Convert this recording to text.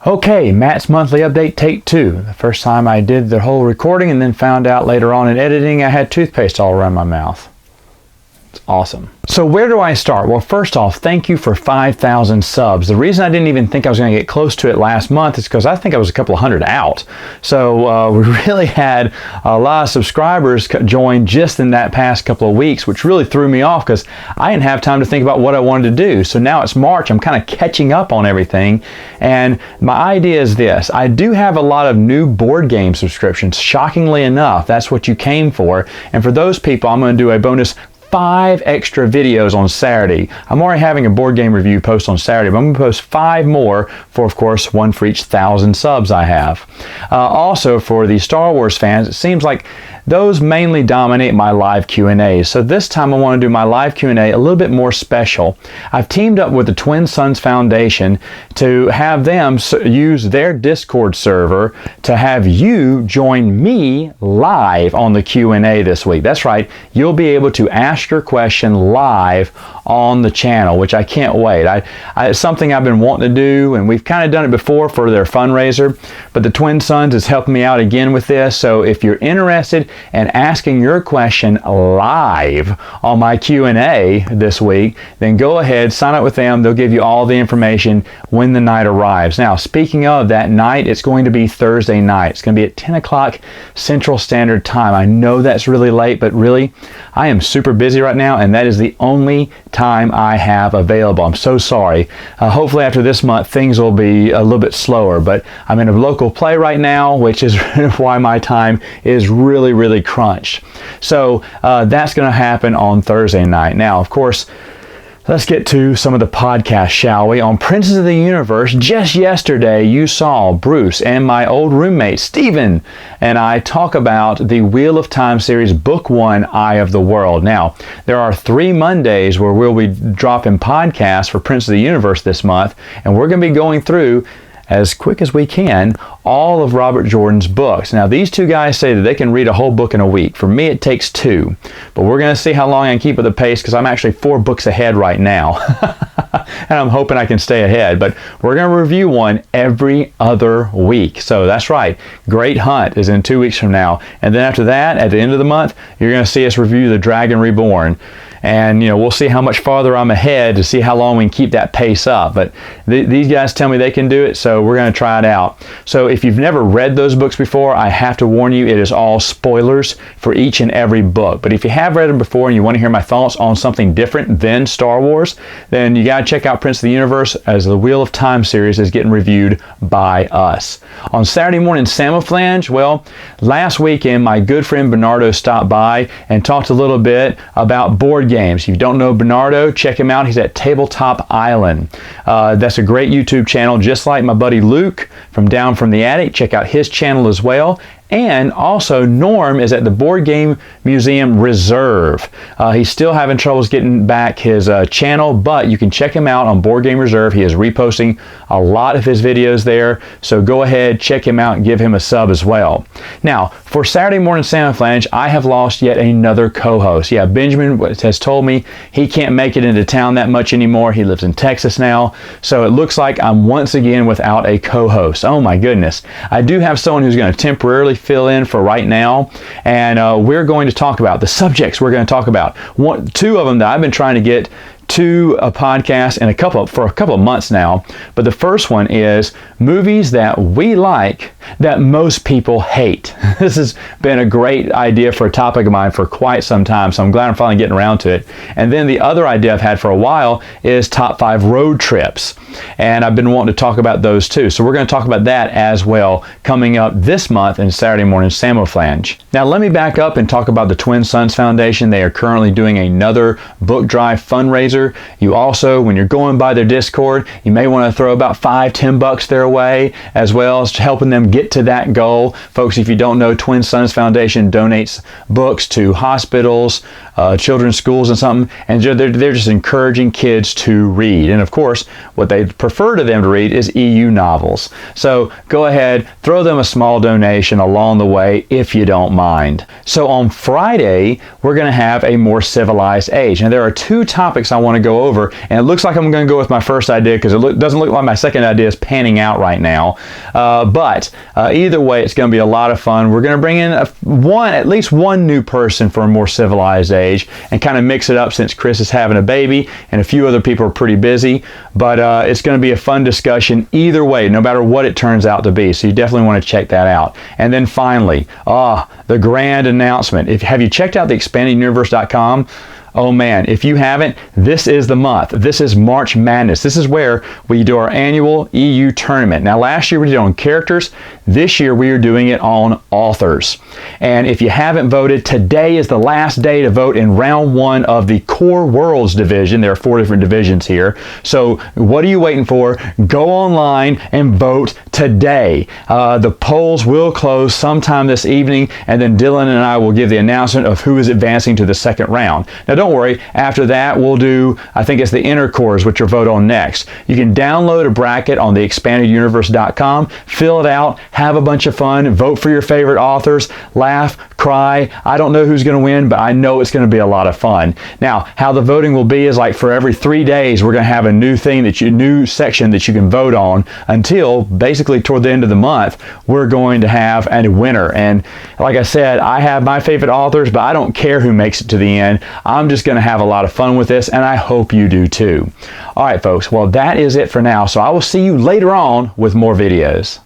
Okay, Matt's monthly update, take 2. The first time I did the whole recording and then found out later on in editing I had toothpaste all around my mouth. It's awesome. So where do I start? Well, first off, thank you for 5,000 subs. The reason I didn't even think I was going to get close to it last month is because I think I was a couple of hundred out. So we really had a lot of subscribers join just in that past couple of weeks, which really threw me off because I didn't have time to think about what I wanted to do. So now it's March, I'm kind of catching up on everything. And my idea is this: I do have a lot of new board game subscriptions. Shockingly enough, that's what you came for. And for those people, I'm going to do a bonus 5 extra videos on Saturday. I'm already having a board game review post on Saturday, but I'm going to post 5 more for, of course, one for each 1,000 subs I have. Also, for the Star Wars fans, it seems like those mainly dominate my live Q&As. So this time I want to do my live Q&A a little bit more special. I've teamed up with the Twin Suns Foundation to have them use their Discord server to have you join me live on the Q&A this week. That's right, you'll be able to ask your question live on the channel, which I can't wait. It's something I've been wanting to do, and we've kind of done it before for their fundraiser, but the Twin Suns is helping me out again with this. So if you're interested in asking your question live on my Q&A this week, then go ahead, sign up with them. They'll give you all the information when the night arrives. Now, speaking of that night, it's going to be Thursday night. It's going to be at 10 o'clock Central Standard Time. I know that's really late, but really, I am super busy right now, and that is the only time I have available. I'm so sorry. Hopefully after this month, things will be a little bit slower, but I'm in a local play right now, which is why my time is really crunched. So that's going to happen on Thursday night. Now, of course, let's get to some of the podcasts, shall we? On Princes of the Universe, just yesterday you saw Bruce and my old roommate Steven and I talk about the Wheel of Time series, Book 1, Eye of the World. Now, there are 3 Mondays where we'll be dropping podcasts for Princes of the Universe this month, and we're going to be going through, as quick as we can, all of Robert Jordan's books. Now, these 2 guys say that they can read a whole book in a week. For me, it takes 2. But we're going to see how long I can keep at the pace, because I'm actually 4 books ahead right now. And I'm hoping I can stay ahead. But we're going to review one every other week. So that's right. Great Hunt is in 2 weeks from now. And then after that, at the end of the month, you're going to see us review The Dragon Reborn. And, you know, we'll see how much farther I'm ahead to see how long we can keep that pace up. But these guys tell me they can do it, so we're going to try it out. So if you've never read those books before, I have to warn you, it is all spoilers for each and every book. But if you have read them before and you want to hear my thoughts on something different than Star Wars, then you got to check out Prince of the Universe, as the Wheel of Time series is getting reviewed by us. On Saturday morning, Samoflange, well, last weekend my good friend Bernardo stopped by and talked a little bit about board games. If you don't know Bernardo, check him out. He's at Tabletop Island. That's a great YouTube channel, just like my buddy Luke from Down from the Attic. Check out his channel as well. And also, Norm is at the Board Game Museum Reserve. He's still having troubles getting back his channel, but you can check him out on Board Game Reserve. He is reposting a lot of his videos there, so go ahead, check him out, and give him a sub as well. Now, for Saturday morning Samoflange, I have lost yet another co-host. Yeah, Benjamin has told me he can't make it into town that much anymore. He lives in Texas now, so it looks like I'm once again without a co-host. Oh my goodness. I do have someone who's going to temporarily fill in for right now, and we're going to talk about the subjects we're going to talk about. 2 of them that I've been trying to get to a podcast for a couple of months now. But the first one is movies that we like that most people hate. This has been a great idea for a topic of mine for quite some time, so I'm glad I'm finally getting around to it. And then the other idea I've had for a while is top 5 road trips, and I've been wanting to talk about those too. So we're going to talk about that as well coming up this month in Saturday morning Samoflange. Now let me back up and talk about the Twin Suns Foundation. They are currently doing another book drive fundraiser. You also, when you're going by their Discord, you may want to throw about $5-10 their way, as well as helping them get to that goal. Folks, if you don't know, Twin Suns Foundation donates books to hospitals, children's schools and something, and they're just encouraging kids to read. And of course, what they prefer to them to read is EU novels. So go ahead, throw them a small donation along the way if you don't mind. So on Friday, we're going to have a more civilized age. And there are 2 topics I want want to go over. And it looks like I'm going to go with my first idea because it doesn't look like my second idea is panning out right now. But either way, it's going to be a lot of fun. We're going to bring in at least one new person for a more civilized age and kind of mix it up since Chris is having a baby and a few other people are pretty busy. But it's going to be a fun discussion either way, no matter what it turns out to be. So you definitely want to check that out. And then finally, the grand announcement. Have you checked out the expandeduniverse.com? Oh man, if you haven't, this is the month. This is March Madness. This is where we do our annual EU tournament. Now last year we did it on characters. This year we are doing it on authors. And if you haven't voted, today is the last day to vote in round 1 of the Core Worlds division. There are 4 different divisions here. So what are you waiting for? Go online and vote today. The polls will close sometime this evening, and then Dylan and I will give the announcement of who is advancing to the second round. Now don't worry, after that we'll do, I think it's the inner cores, which you'll vote on next. You can download a bracket on the expandeduniverse.com, fill it out, have a bunch of fun, vote for your favorite authors, laugh, cry. I don't know who's going to win, but I know it's going to be a lot of fun. Now, how the voting will be is like for every 3 days, we're going to have a new thing new section that you can vote on until basically toward the end of the month, we're going to have a winner. And like I said, I have my favorite authors, but I don't care who makes it to the end. I'm just going to have a lot of fun with this, and I hope you do too. All right, folks. Well, that is it for now. So I will see you later on with more videos.